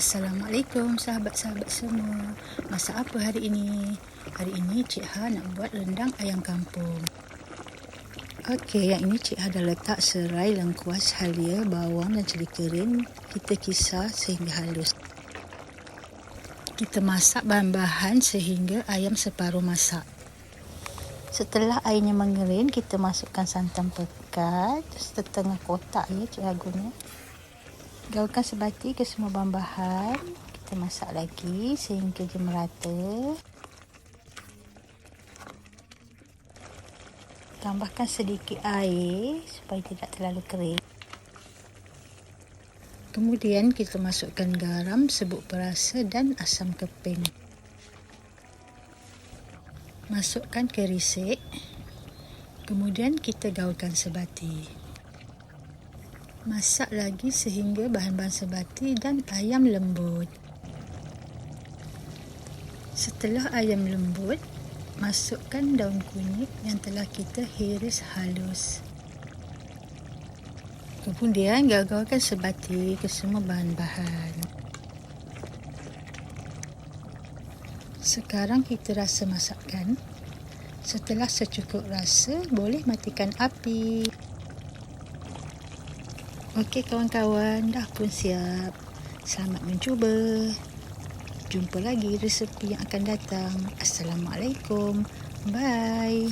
Assalamualaikum sahabat-sahabat semua. Masak apa hari ini? Hari ini Cik Ha nak buat rendang ayam kampung. Okey, yang ini Cik Ha dah letak serai, lengkuas, halia, bawang dan cili kering. Kita kisar sehingga halus. Kita masak bahan-bahan sehingga ayam separuh masak. Setelah airnya mengering, kita masukkan santan pekat setengah kotak ya Cik Ha guna. Gaulkan sebati ke semua bahan-bahan. Kita masak lagi sehingga dia merata. Tambahkan sedikit air supaya tidak terlalu kering. Kemudian kita masukkan garam, serbuk perasa dan asam keping. Masukkan kerisik. Kemudian kita gaulkan sebati. Masak lagi sehingga bahan-bahan sebati dan ayam lembut. Setelah ayam lembut, masukkan daun kunyit yang telah kita hiris halus. Kemudian gaulkan sebati ke semua bahan-bahan. Sekarang kita rasa masakan. Setelah secukup rasa, boleh matikan api. Okey kawan-kawan, dah pun siap. Selamat mencuba. Jumpa lagi resepi yang akan datang. Assalamualaikum. Bye.